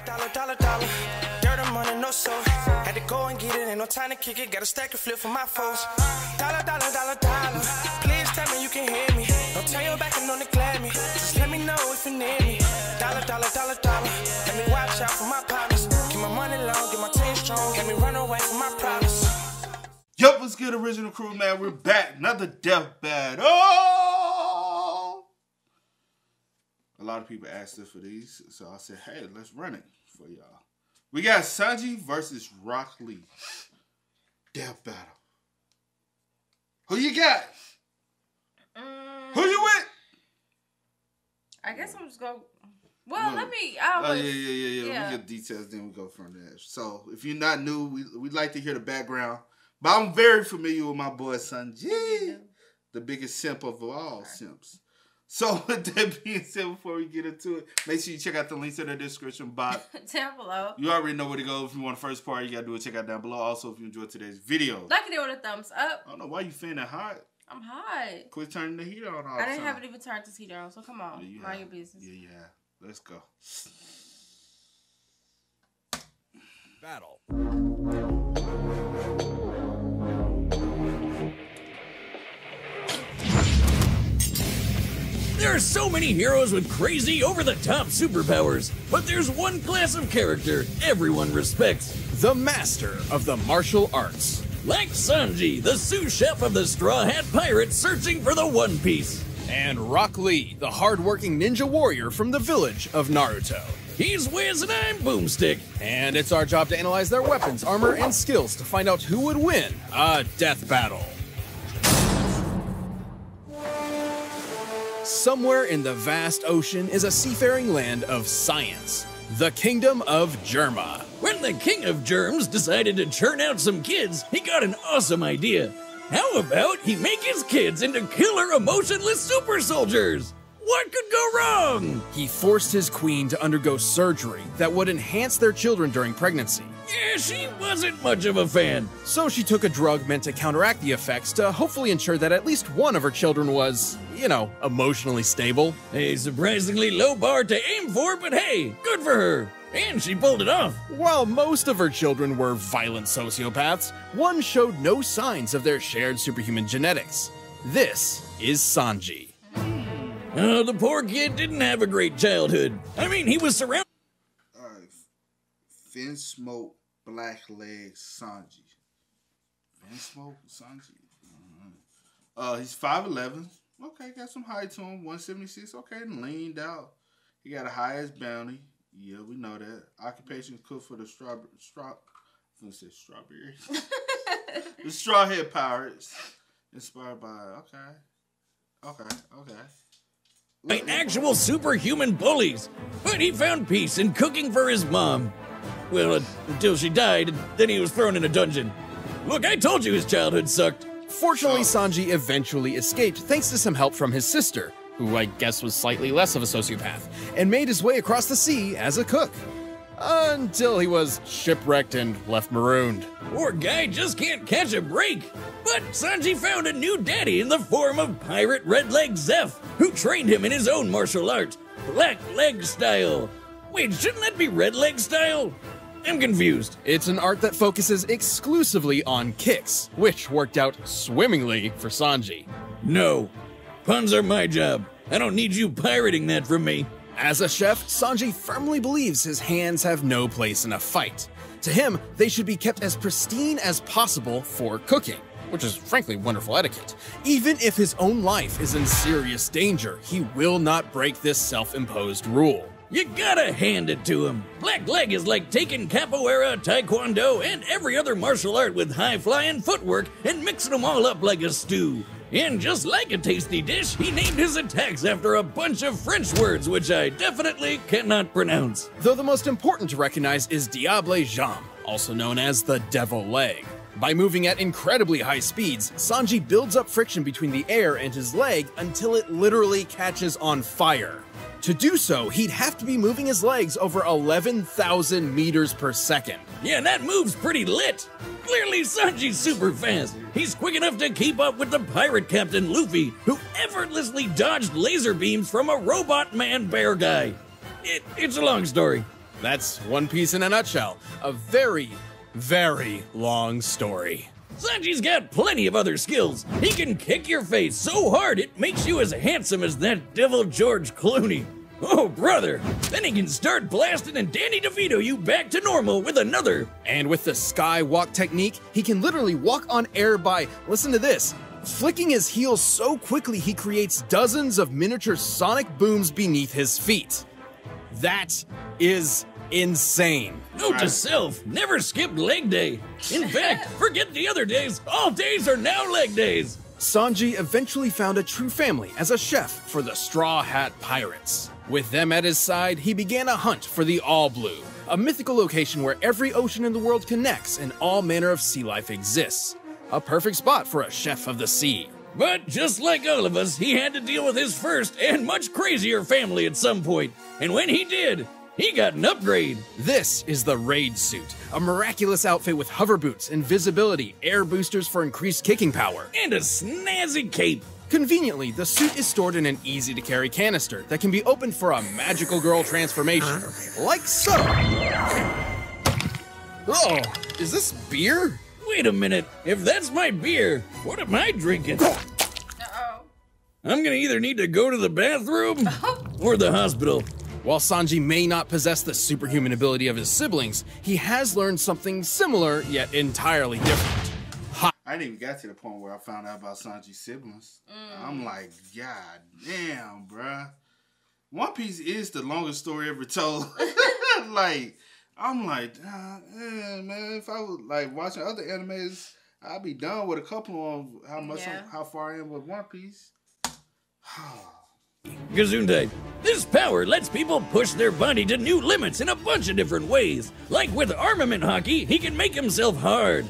Dollar. Dirt and money, no soul. Had to go and get it, ain't no time to kick it. Got a stack and flip for my foes. Dollar. Please tell me you can hear me. Don't turn your back and don't neglect me. Just let me know if you need me. Dollar. Let me watch out for my partners. Keep my money long, get my team strong. Let me run away from my problems. Yup, what's good, original crew, man? We're back. Another death battle. Oh! A lot of people asked us for these, so I said, hey, let's run it for y'all. We got Sanji versus Rock Lee. Death battle. Who you got? Who you with? I guess I'm just going. Well, let me. Yeah. We get details, then we go from there. So, if you're not new, we like to hear the background. But I'm very familiar with my boy Sanji, the biggest simp of all simps. So, with that being said, before we get into it, make sure you check out the links in the description box. Down below. You already know where to go. If you want the first part, you got to do it. Check out down below. Also, if you enjoyed today's video, like it with a thumbs up. I don't know why you feeling that hot. I'm hot. Quit turning the heat on all I didn't have it even turned this heater on, so come on. Yeah, mind your business. Yeah. Let's go. Battle. There are so many heroes with crazy, over-the-top superpowers, but there's one class of character everyone respects. The master of the martial arts. Like Sanji, the sous chef of the Straw Hat Pirates searching for the One Piece. And Rock Lee, the hard-working ninja warrior from the village of Naruto. He's Wiz and I'm Boomstick. And it's our job to analyze their weapons, armor, and skills to find out who would win a death battle. Somewhere in the vast ocean is a seafaring land of science, the Kingdom of Germa. When the King of Germs decided to churn out some kids, he got an awesome idea. How about he make his kids into killer emotionless super soldiers? What could go wrong? He forced his queen to undergo surgery that would enhance their children during pregnancy. Yeah, she wasn't much of a fan. So she took a drug meant to counteract the effects to hopefully ensure that at least one of her children was, emotionally stable. A surprisingly low bar to aim for, but hey, good for her. And she pulled it off. While most of her children were violent sociopaths, one showed no signs of their shared superhuman genetics. This is Sanji. Oh, the poor kid didn't have a great childhood. I mean, he was surrounded. Alright. Fin Smoke, Black Leg, Sanji. Fin Smoke, Sanji. He's 5'11". Okay, got some height to him. 176. Okay, leaned out. He got a highest bounty. Yeah, we know that. Occupation cook for the strawberry. The Straw Hat Pirates. Inspired by, okay. By actual superhuman bullies. But he found peace in cooking for his mom. Well, until she died, and then he was thrown in a dungeon. Look, I told you his childhood sucked. Fortunately, Sanji eventually escaped thanks to some help from his sister, who I guess was slightly less of a sociopath, and made his way across the sea as a cook. Until he was shipwrecked and left marooned. Poor guy just can't catch a break. But Sanji found a new daddy in the form of Pirate Red Leg Zeph, who trained him in his own martial art, Black Leg style. Wait, shouldn't that be Red Leg style? I'm confused. It's an art that focuses exclusively on kicks, which worked out swimmingly for Sanji. No. Puns are my job. I don't need you pirating that from me. As a chef, Sanji firmly believes his hands have no place in a fight. To him, they should be kept as pristine as possible for cooking, which is frankly wonderful etiquette. Even if his own life is in serious danger, he will not break this self-imposed rule. You gotta hand it to him. Black Leg is like taking capoeira, taekwondo, and every other martial art with high-flying footwork and mixing them all up like a stew. And just like a tasty dish, he named his attacks after a bunch of French words, which I definitely cannot pronounce. Though the most important to recognize is Diable Jambe, also known as the Devil Leg. By moving at incredibly high speeds, Sanji builds up friction between the air and his leg until it literally catches on fire. To do so, he'd have to be moving his legs over 11,000 meters per second. Yeah, that move's pretty lit. Clearly Sanji's super fast. He's quick enough to keep up with the pirate captain Luffy, who effortlessly dodged laser beams from a robot man bear guy. It's a long story. That's One Piece in a nutshell. A very, very long story. Sanji's got plenty of other skills. He can kick your face so hard it makes you as handsome as that devil George Clooney. Oh, brother. Then he can start blasting and Danny DeVito you back to normal with another. And with the skywalk technique, he can literally walk on air by, listen to this, flicking his heels so quickly he creates dozens of miniature sonic booms beneath his feet. That is insane. Note to self, never skip leg day. In fact, forget the other days. All days are now leg days. Sanji eventually found a true family as a chef for the Straw Hat Pirates. With them at his side, he began a hunt for the All Blue, a mythical location where every ocean in the world connects and all manner of sea life exists. A perfect spot for a chef of the sea. But just like all of us, he had to deal with his first and much crazier family at some point. And when he did, he got an upgrade. This is the Raid Suit, a miraculous outfit with hover boots, invisibility, air boosters for increased kicking power, And a snazzy cape. Conveniently, the suit is stored in an easy-to-carry canister that can be opened for a magical girl transformation, like so. Oh, is this beer? Wait a minute. If that's my beer, what am I drinking? Uh-oh. I'm gonna either need to go to the bathroom or the hospital. While Sanji may not possess the superhuman ability of his siblings, he has learned something similar yet entirely different. I didn't even get to the point where I found out about Sanji's siblings. I'm like, God damn, bruh. One Piece is the longest story ever told. Like, I'm like, man, if I was like watching other animes, I'd be done with a couple of how far I am with One Piece. Gesundheit. This power lets people push their body to new limits in a bunch of different ways. Like with armament hockey, he can make himself hard.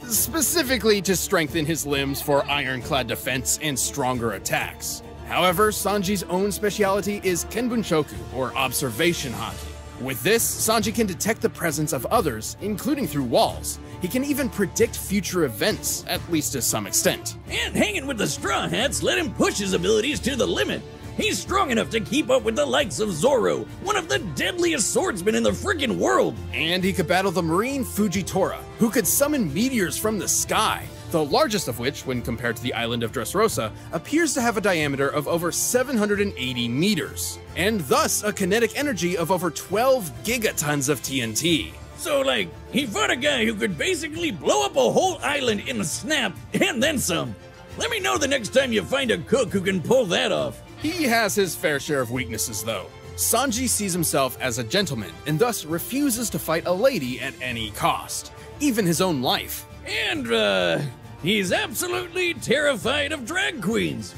Specifically to strengthen his limbs for ironclad defense and stronger attacks. However, Sanji's own speciality is Kenbunshoku, or observation hockey. With this, Sanji can detect the presence of others, including through walls. He can even predict future events, at least to some extent. And hanging with the Straw Hats let him push his abilities to the limit. He's strong enough to keep up with the likes of Zoro, one of the deadliest swordsmen in the freaking world. And he could battle the marine Fujitora, who could summon meteors from the sky, the largest of which, when compared to the island of Dressrosa, appears to have a diameter of over 780 meters, and thus a kinetic energy of over 12 gigatons of TNT. So, like, he fought a guy who could basically blow up a whole island in a snap, and then some. Let me know the next time you find a cook who can pull that off. He has his fair share of weaknesses, though. Sanji sees himself as a gentleman, and thus refuses to fight a lady at any cost, even his own life. And, he's absolutely terrified of drag queens.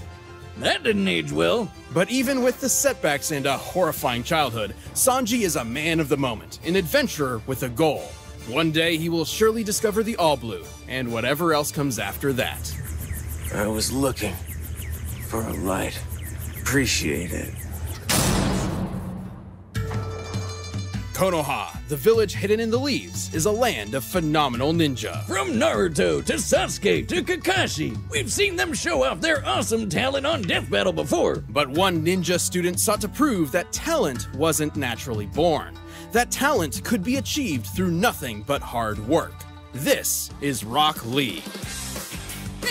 That didn't age well. But even with the setbacks and a horrifying childhood, Sanji is a man of the moment, an adventurer with a goal. One day he will surely discover the All Blue, and whatever else comes after that. I was looking for a light. Appreciate it. Konoha, the village hidden in the leaves, is a land of phenomenal ninja. From Naruto to Sasuke to Kakashi, we've seen them show off their awesome talent on Death Battle before. But one ninja student sought to prove that talent wasn't naturally born. That talent could be achieved through nothing but hard work. This is Rock Lee.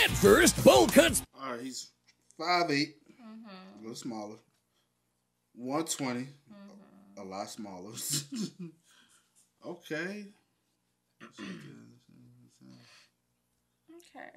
At first, bowl cuts. All right, he's 5'8", a little smaller, 120, a lot smaller. Okay. Okay.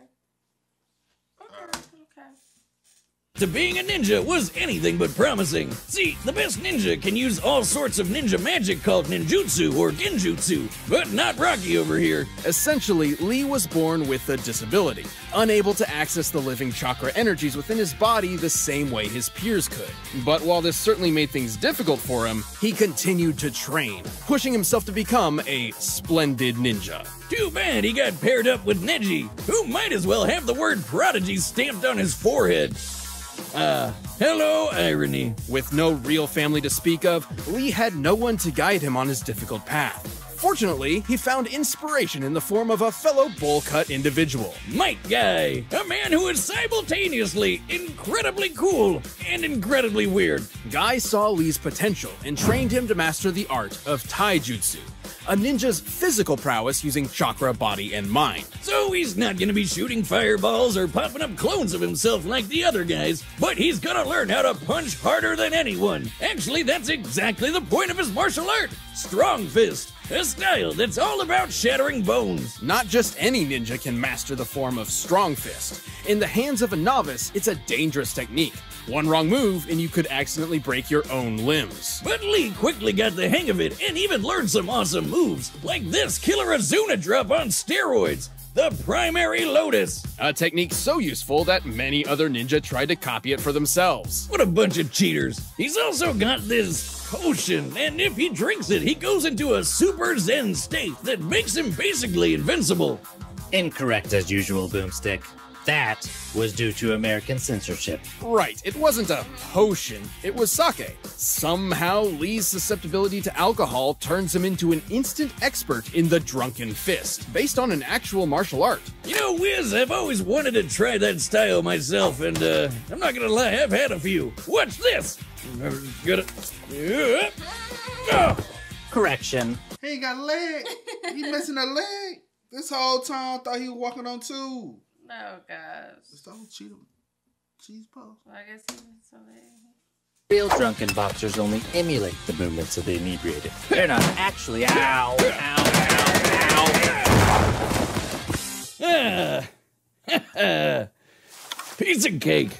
To being a ninja was anything but promising. See, the best ninja can use all sorts of ninja magic called ninjutsu or genjutsu, but not Rocky over here. Essentially, Lee was born with a disability, unable to access the living chakra energies within his body the same way his peers could. But while this certainly made things difficult for him, he continued to train, pushing himself to become a splendid ninja. Too bad he got paired up with Neji, who might as well have the word prodigy stamped on his forehead. Hello, irony. With no real family to speak of, Lee had no one to guide him on his difficult path. Fortunately, he found inspiration in the form of a fellow bowl-cut individual. Might Guy, a man who is simultaneously incredibly cool and incredibly weird. Guy saw Lee's potential and trained him to master the art of taijutsu, a ninja's physical prowess using chakra, body, and mind. So he's not gonna be shooting fireballs or popping up clones of himself like the other guys, but he's gonna learn how to punch harder than anyone. Actually, that's exactly the point of his martial art. Strong Fist, a style that's all about shattering bones. Not just any ninja can master the form of Strong Fist. In the hands of a novice, it's a dangerous technique. One wrong move and you could accidentally break your own limbs. But Lee quickly got the hang of it and even learned some awesome moves, like this killer Azuna drop on steroids, the Primary Lotus. A technique so useful that many other ninja tried to copy it for themselves. What a bunch of cheaters. He's also got this potion, and if he drinks it, he goes into a super zen state that makes him basically invincible. Incorrect as usual, Boomstick. That was due to American censorship. Right, it wasn't a potion, it was sake. Somehow, Lee's susceptibility to alcohol turns him into an instant expert in the Drunken Fist, based on an actual martial art. You know, Wiz, I've always wanted to try that style myself, and I'm not gonna lie, I've had a few. Watch this! Correction. He ain't got a leg. He missing a leg. This whole time I thought he was walking on two. Oh, gosh. It's the whole cheese puff. Well, I guess he was so there. Real drunken boxers only emulate the movements of the inebriated. They're not actually. Ow! Ow! Ah, piece of cake.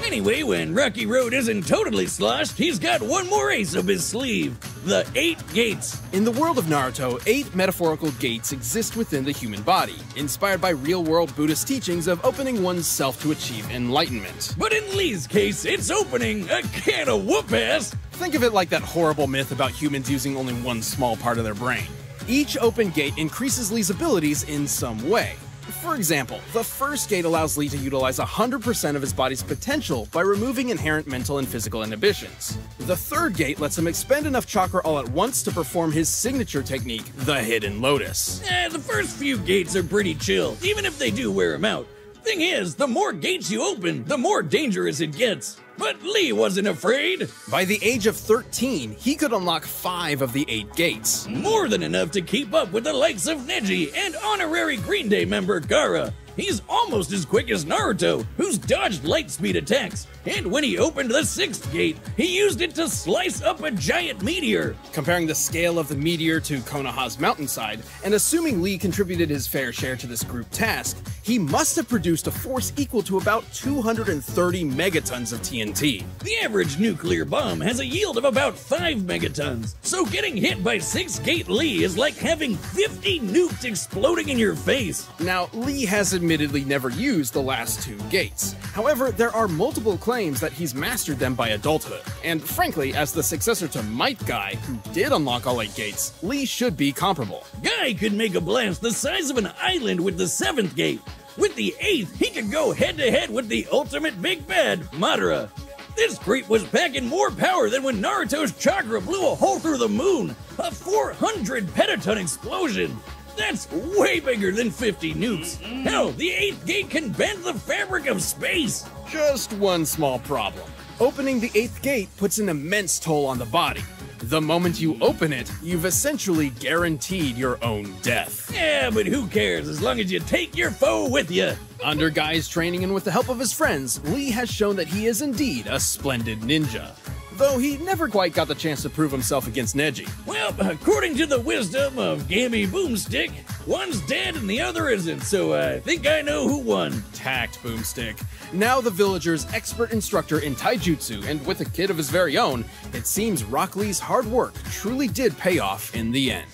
Anyway, when Rocky Road isn't totally sloshed, he's got one more ace up his sleeve. The 8 gates. In the world of Naruto, 8 metaphorical gates exist within the human body, inspired by real-world Buddhist teachings of opening one's self to achieve enlightenment. But in Lee's case, it's opening a can of whoop-ass. Think of it like that horrible myth about humans using only one small part of their brain. Each open gate increases Lee's abilities in some way. For example, the first gate allows Lee to utilize 100% of his body's potential by removing inherent mental and physical inhibitions. The third gate lets him expend enough chakra all at once to perform his signature technique, the Hidden Lotus. The first few gates are pretty chill, even if they do wear him out. Thing is, the more gates you open, the more dangerous it gets. But Lee wasn't afraid. By the age of 13, he could unlock 5 of the 8 gates. More than enough to keep up with the likes of Neji and honorary Green Day member Gaara. He's almost as quick as Naruto, who's dodged light speed attacks. And when he opened the 6th gate, he used it to slice up a giant meteor. Comparing the scale of the meteor to Konoha's mountainside, and assuming Lee contributed his fair share to this group task, he must have produced a force equal to about 230 megatons of TNT. The average nuclear bomb has a yield of about 5 megatons, so getting hit by 6-gate Lee is like having 50 nukes exploding in your face. Now, Lee has admittedly never used the last 2 gates. However, there are multiple claims that he's mastered them by adulthood. And frankly, as the successor to Might Guy, who did unlock all 8 gates, Lee should be comparable. Guy could make a blast the size of an island with the 7th gate. With the 8th, he could go head-to-head with the ultimate big bad, Madara. This creep was packing more power than when Naruto's chakra blew a hole through the moon. A 400 petaton explosion. That's way bigger than 50 nukes. Hell, the 8th gate can bend the fabric of space. Just one small problem. Opening the 8th gate puts an immense toll on the body. The moment you open it, you've essentially guaranteed your own death. Yeah, but who cares as long as you take your foe with you. Under Guy's training and with the help of his friends, Lee has shown that he is indeed a splendid ninja. Though he never quite got the chance to prove himself against Neji. Well, according to the wisdom of Gammy Boomstick, one's dead and the other isn't, so I think I know who won. Tact, Boomstick. Now the villager's expert instructor in taijutsu, and with a kid of his very own, it seems Rock Lee's hard work truly did pay off in the end.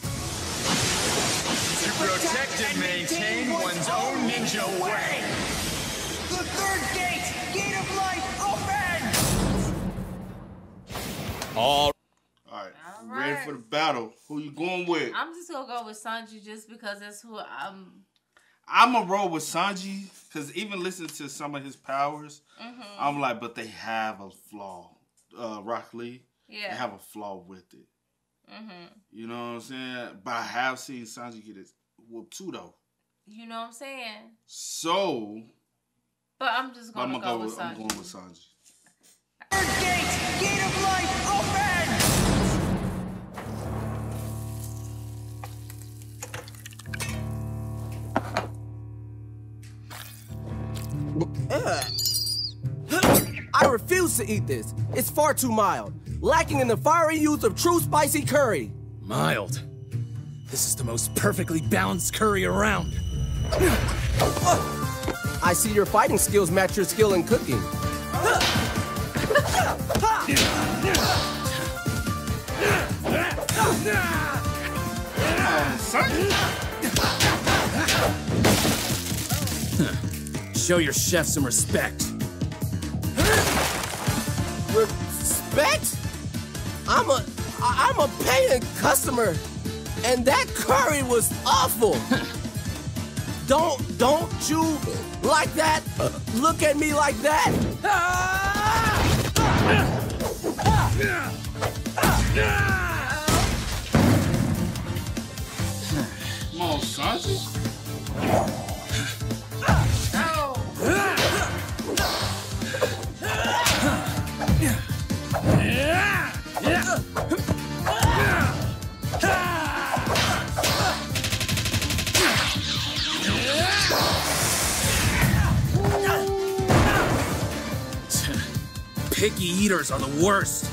To protect and maintain one's own ninja way. The 3rd gate! Gate of light, open! All right. Ready for the battle. Who you going with? I'm just going to go with Sanji just because that's who I'm going to roll with Sanji because even listening to some of his powers, I'm like, but they have a flaw. Rock Lee, they have a flaw with it. You know what I'm saying? But I have seen Sanji get his whoop too, though. You know what I'm saying? So. But I'm just going to go with Sanji. I'm going with Sanji. Third gate! Gate of light, I refuse to eat this. It's far too mild, lacking in the fiery youth of true spicy curry. Mild. This is the most perfectly balanced curry around. I see your fighting skills match your skill in cooking. Show your chef some respect. Respect? I'm a paying customer, and that curry was awful. Don't you like that? Look at me like that. Come on, Sanji. Picky eaters are the worst.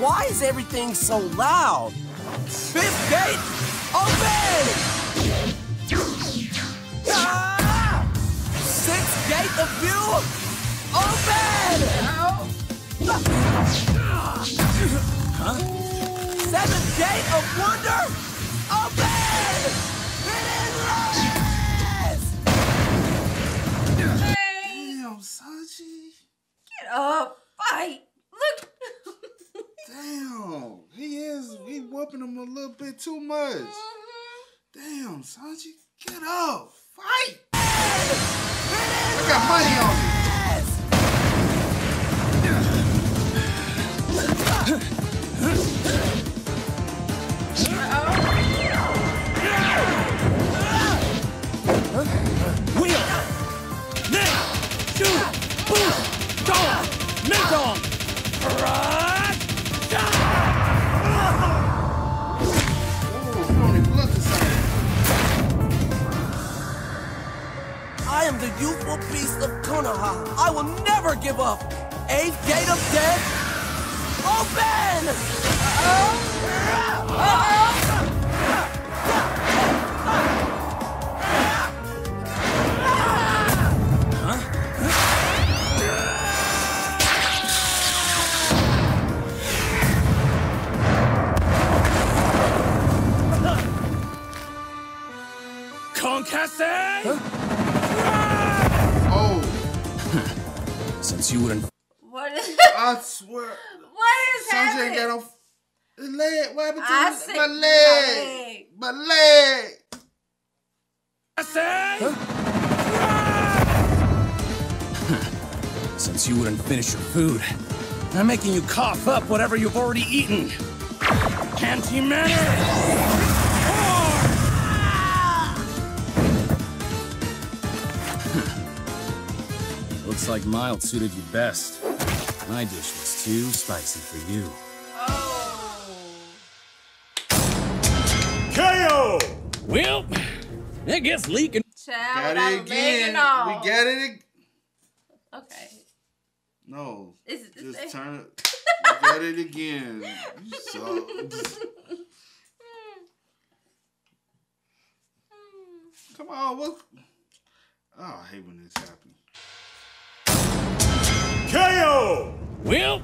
Why is everything so loud? Fifth gate, open! Sixth gate of view, open! Seventh gate of wonder, open! Damn, Sanji. Get up, fight. Look. Damn, he whooping him a little bit too much. Damn, Sanji, get up, fight. I got money on you. Wheel! Net! Shoot! Boost! Dog! Mentong! I am the youthful beast of Konoha. I will never give up. Eighth gate of death, open! Concasse! Oh. Since you wouldn't. What is I swear. What is Sanji ain't happening? got no leg. What happened to I his- said my leg? My leg. Since you wouldn't finish your food, I'm making you cough up whatever you've already eaten. Anti-matter! Looks like mild suited you best. My dish was too spicy for you. KO! Well, I guess Lee can. Child, Got it again. We got it again. Okay. No. Just turn it. We got it again. You suck. Come on, what? Oh, I hate when this happens. KO! Well,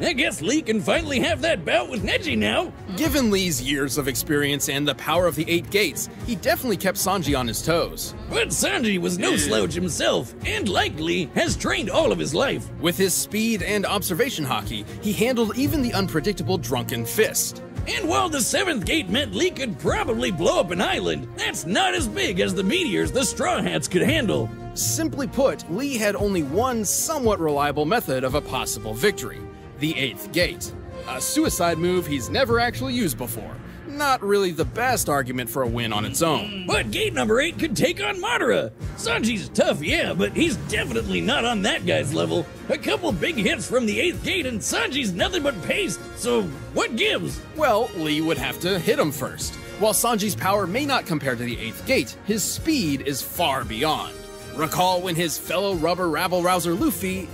I guess Lee can finally have that bout with Neji now. Given Lee's years of experience and the power of the 8 gates, he definitely kept Sanji on his toes. But Sanji was no slouch himself, and like Lee, has trained all of his life. With his speed and observation hockey, he handled even the unpredictable Drunken Fist. And while the 7th gate meant Lee could probably blow up an island, that's not as big as the meteors the Straw Hats could handle. Simply put, Lee had only one somewhat reliable method of a possible victory: the 8th gate. a suicide move he's never actually used before. Not really the best argument for a win on its own. But gate number 8 could take on Madara. Sanji's tough, yeah, but he's definitely not on that guy's level. A couple big hits from the 8th gate and Sanji's nothing but paste, so what gives? Well, Lee would have to hit him first. While Sanji's power may not compare to the 8th gate, his speed is far beyond. Recall when his fellow rubber rabble-rouser Luffy,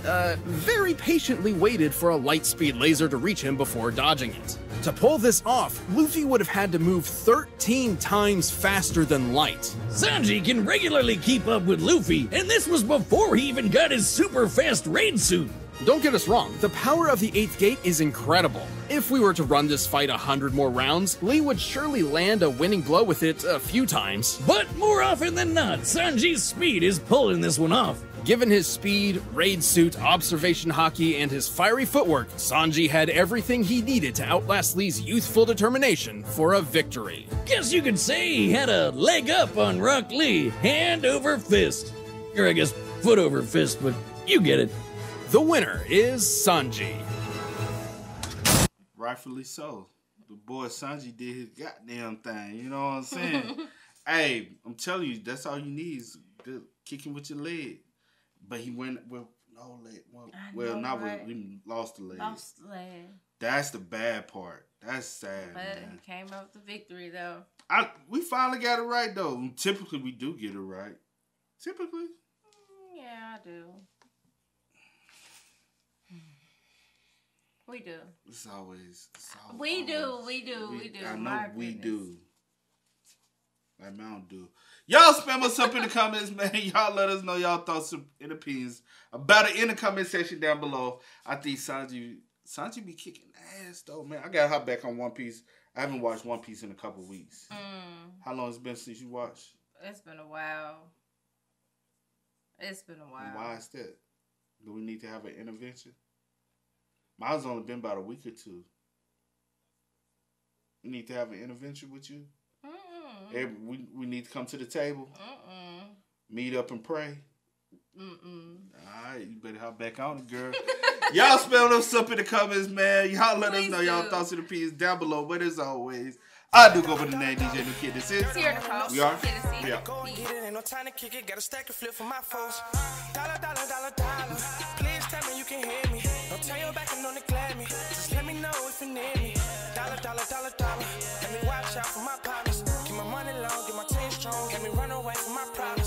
very patiently waited for a light-speed laser to reach him before dodging it. To pull this off, Luffy would have had to move 13 times faster than light. Sanji can regularly keep up with Luffy, and this was before he even got his super fast raid suit. Don't get us wrong, the power of the 8th gate is incredible. If we were to run this fight 100 more rounds, Lee would surely land a winning blow with it a few times. But more often than not, Sanji's speed is pulling this one off. Given his speed, raid suit, observation haki, and his fiery footwork, Sanji had everything he needed to outlast Lee's youthful determination for a victory. Guess you could say he had a leg up on Rock Lee, hand over fist. Or I guess foot over fist, but you get it. The winner is Sanji. Rightfully so. The boy Sanji did his goddamn thing. You know what I'm saying? Hey, I'm telling you, that's all you need is good kicking with your leg. But he went with no leg. Well, not with, he lost the leg. Lost the leg. That's the bad part. That's sad, But man. came up with the victory, though. We finally got it right, though. Typically, we do get it right. Typically. Yeah, I do. We do. It's always We do. I know My we goodness. do. Like Mountain Dew. Y'all spam us up in the comments, man. Y'all let us know y'all thoughts and opinions about it in the comment section down below. I think Sanji be kicking ass, though, man. I got to hop back on One Piece. I haven't watched One Piece in a couple weeks. How long has it been since you watched? It's been a while. And why is that? Do we need to have an intervention? Mine's only been about a week or two. We need to have an intervention with you? We need to come to the table? Meet up and pray? Alright, you better hop back on it, girl. Y'all spell us up in the comments, man. Y'all let us know y'all thoughts and opinions down below. But as always, I do go by the name DJ New Kid. This is Here to call. We are? Yeah. Go and get it, ain't no time to kick it. Got a stack of flip for my foes. Dollar, dollar, dollar, dollar. Please tell me you can hear me. Don't turn your back and don't neglect me. Just let me know if you need me. Dollar, dollar, dollar, dollar. Let me watch out for my partners. Keep my money long, get my team strong. Let me run away from my problems.